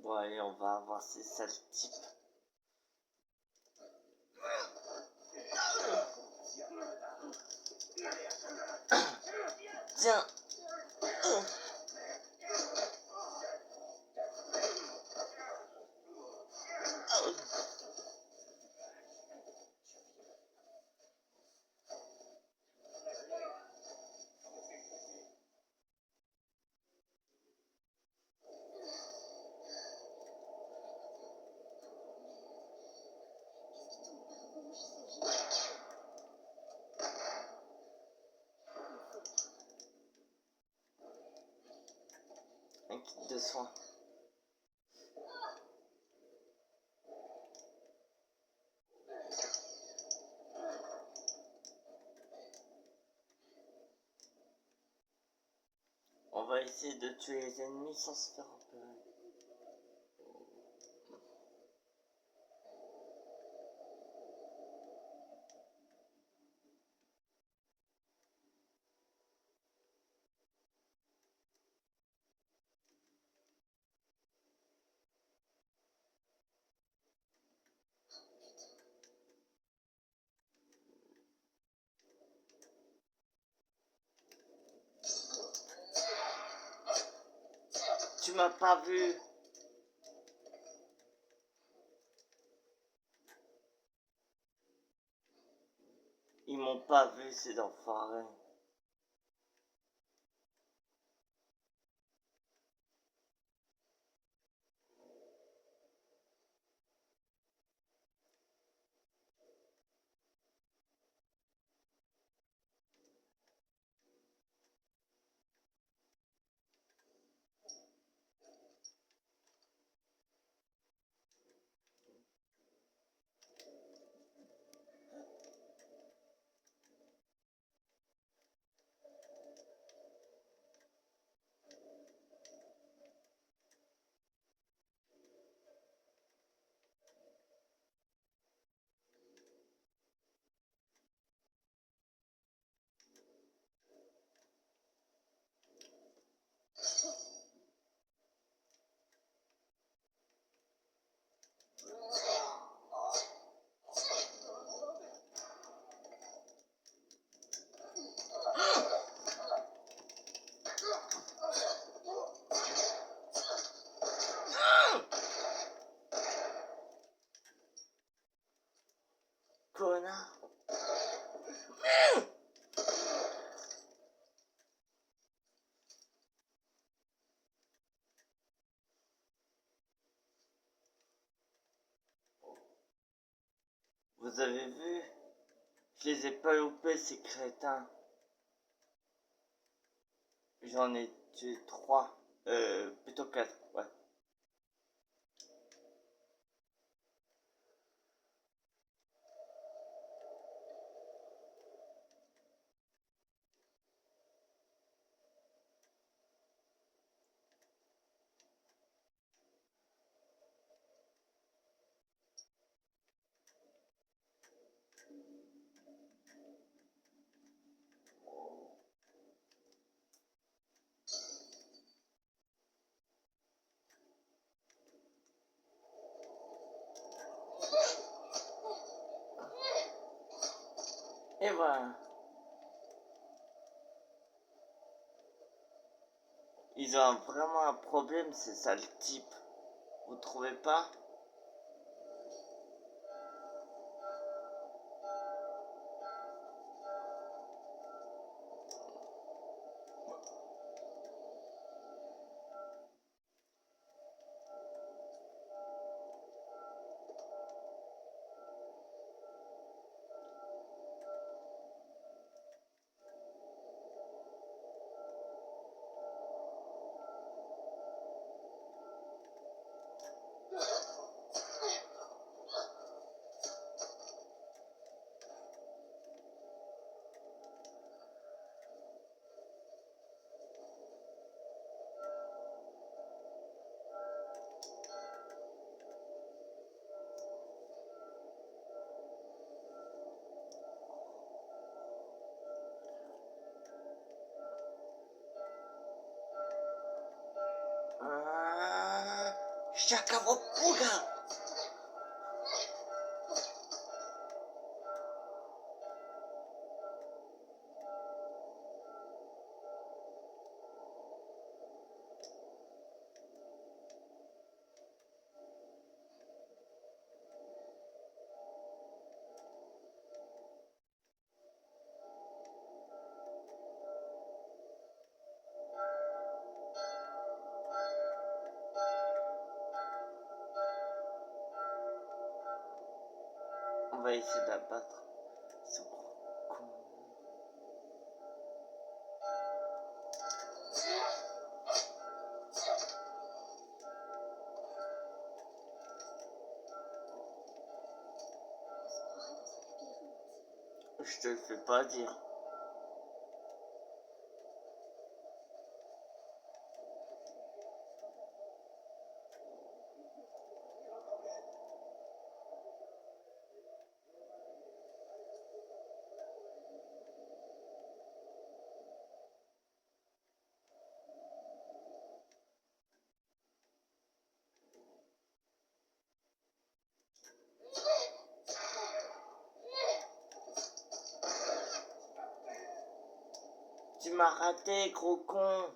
Bon allez, on va avoir ces sales types. Tiens. Un kit de soins. On va essayer de tuer les ennemis sans se faire repérer. Tu m'as pas vu. Ils m'ont pas vu, ces enfoirés. Connard. Vous avez vu? Je les ai pas loupés, ces crétins. J'en ai tué 3. Plutôt 4, ouais. Et voilà. Ils ont vraiment un problème, ces sales types. Vous trouvez pas? Shakawapuga. On va essayer d'abattre ce gros con. Je te le fais pas dire. Tu m'as raté, gros con.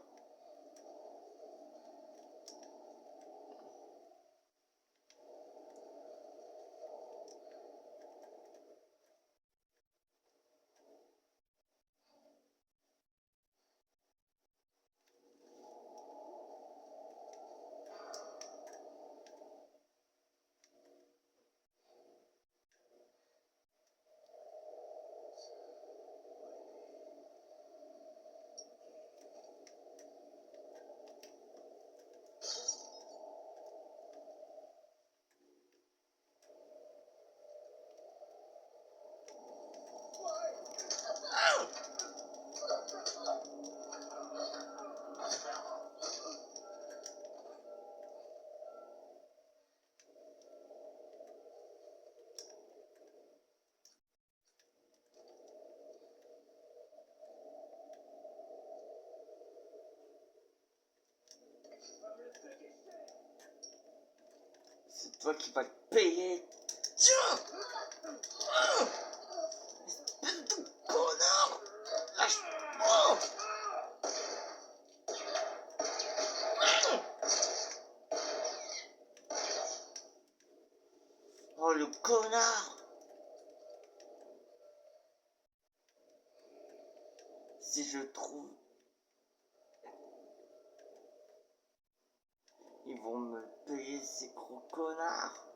C'est toi qui vas le payer. Tiens! Espèce de connard! Lâche-moi! Oh le connard! Si je trouve... Ils vont me payer ces gros connards.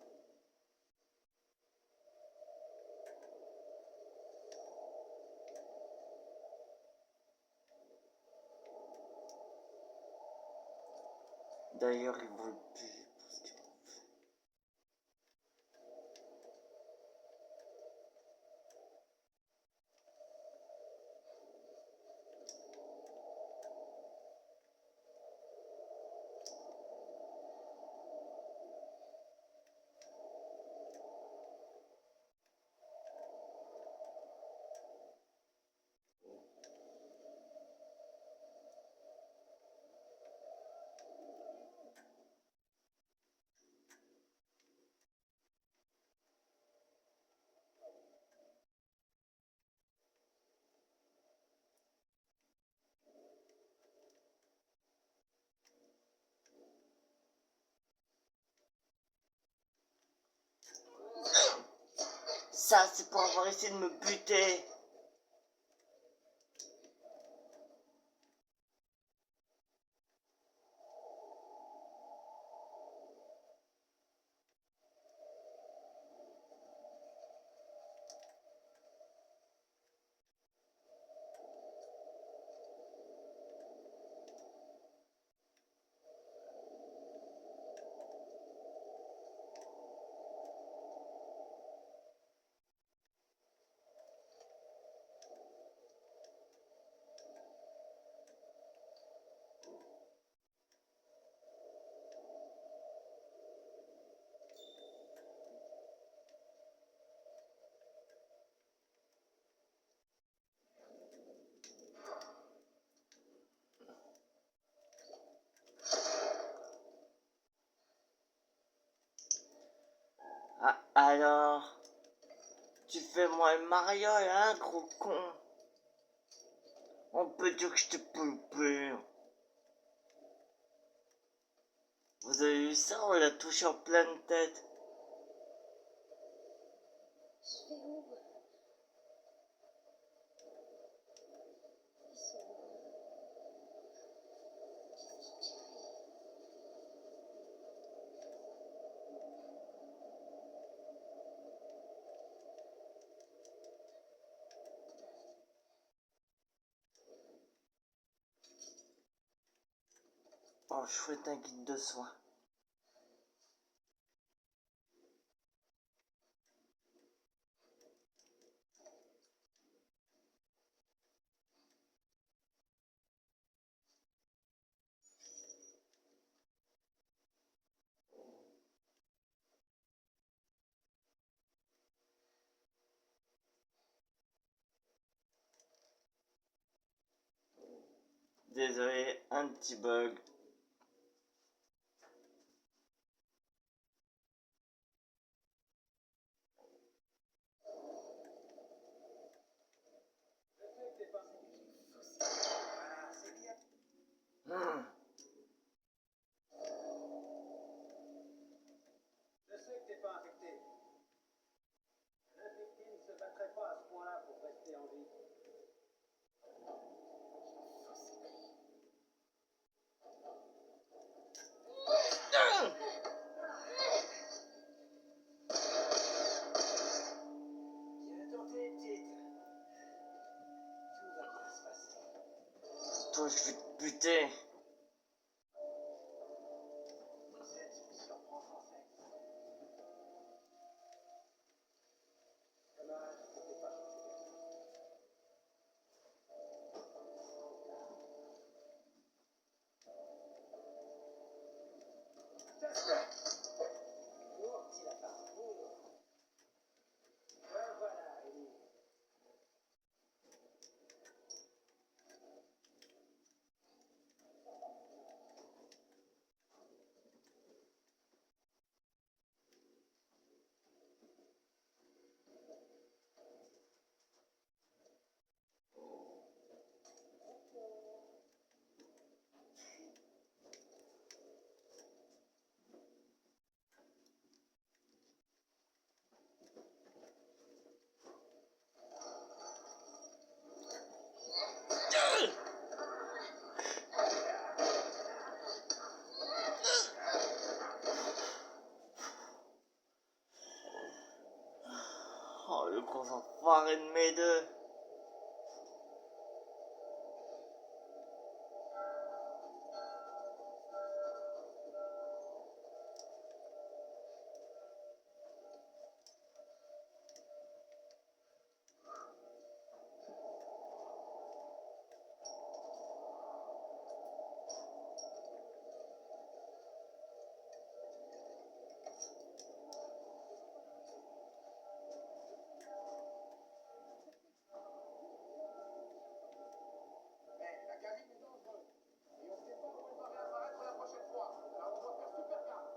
D'ailleurs, ils vont le payer pour ce qu'ils m'ont fait. Ça, c'est pour avoir essayé de me buter. Alors, tu fais moi une mariole, hein, gros con? On peut dire que je t'ai pompé. Vous avez vu ça? On l'a touché en pleine tête. Je vais où? Ils sont où? Qu'est-ce qui arrive? Oh, chouette, un guide de soins. Désolé, un petit bug. Hmm. Je sais que t'es pas infecté. L'infecté ne se battrait pas à ce point-là pour rester en vie. Bien tenté, petite. Tout va bien se passer. Toi, je vais te buter. Cette surprend sans sexe. Dommage, t'es pas gentil. Oh, petit lapin. Oh. Ben voilà, Ellie. Oh, le gros enfoiré de mes deux. Eh, la cabine est dangereuse. Et on sait pas où elle va réapparaître la prochaine fois. Alors on doit faire super gaffe.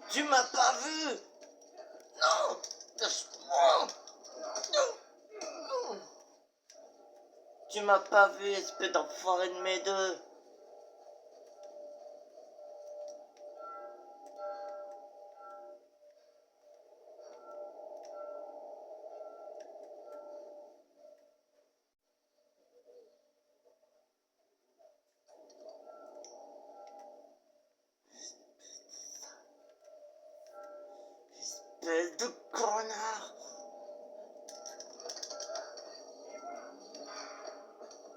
Tu m'as pas vu? Non! Lâche-moi! Non! Tu m'as pas vu, espèce d'enfoiré de mes deux. Espèce de connard!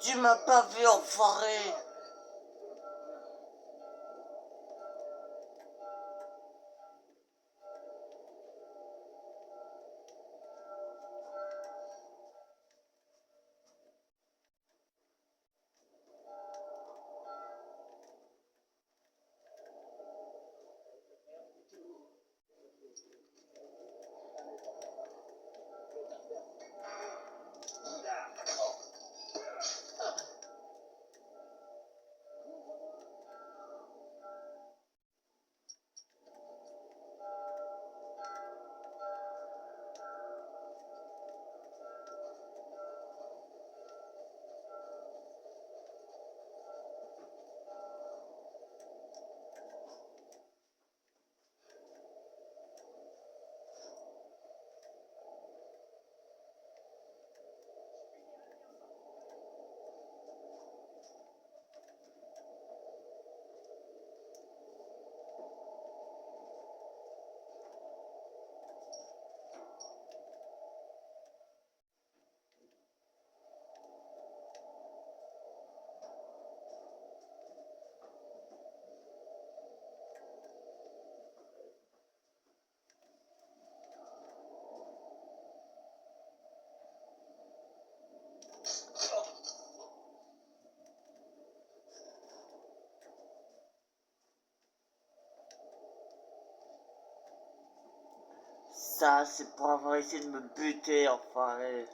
Tu m'as pas vu, enfoiré! ça, c'est pour avoir essayé de me buter, enfoiré.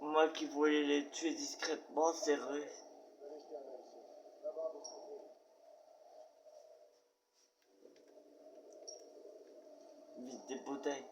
Moi qui voulais les tuer discrètement, c'est vrai. Vite des bouteilles.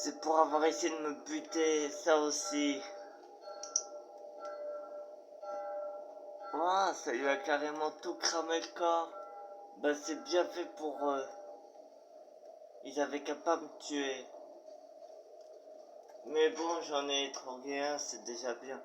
C'est pour avoir essayé de me buter, ça aussi. Ah, ça lui a carrément tout cramé le corps. Bah c'est bien fait pour eux. Ils avaient qu'à pas me tuer. Mais bon, j'en ai étranglé un, c'est déjà bien.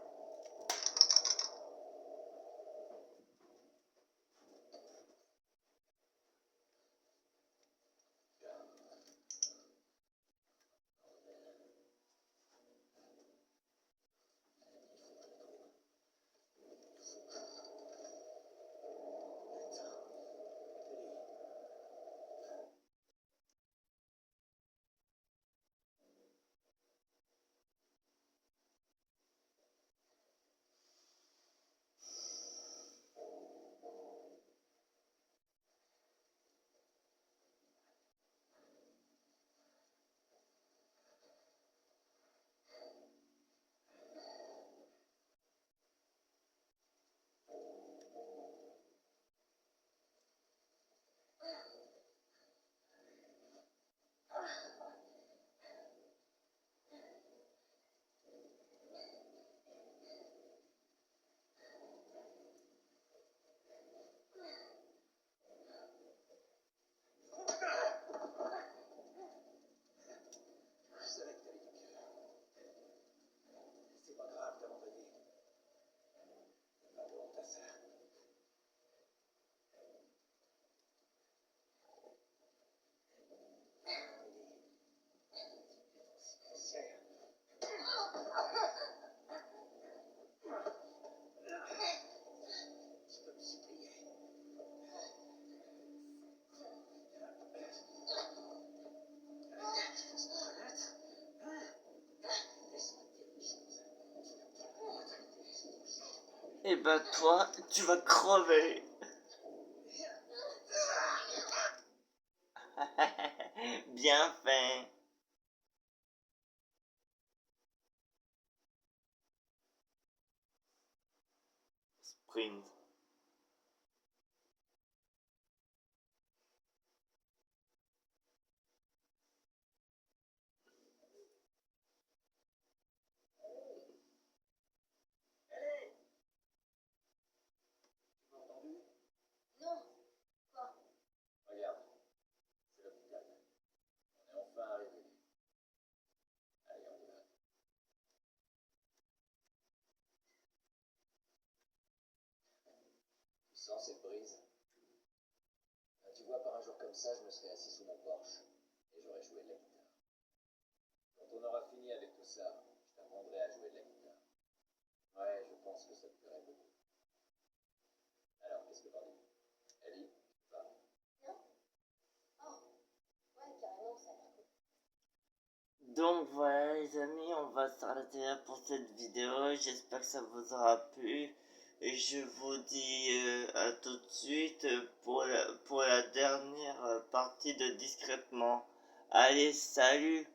Et ben toi, tu vas crever. Bien fait. Sprint. Non. Quoi? Regarde, c'est l'hôpital. On est enfin arrivé. Allez, on y va. Tu sens cette brise? Tu vois, par un jour comme ça, je me serais assis sous mon Porsche et j'aurais joué de la guitare. Quand on aura fini avec tout ça, je t'apprendrai à jouer de la guitare. Ouais, je pense que ça te plairait beaucoup. Alors, qu'est-ce que t'en dis? Ellie, tu parles? Non? Oh. Ouais, carrément, ça a l'air cool. Donc voilà les amis, on va s'arrêter là pour cette vidéo. J'espère que ça vous aura plu. Et je vous dis à tout de suite pour la dernière partie de Discrètement. Allez, salut!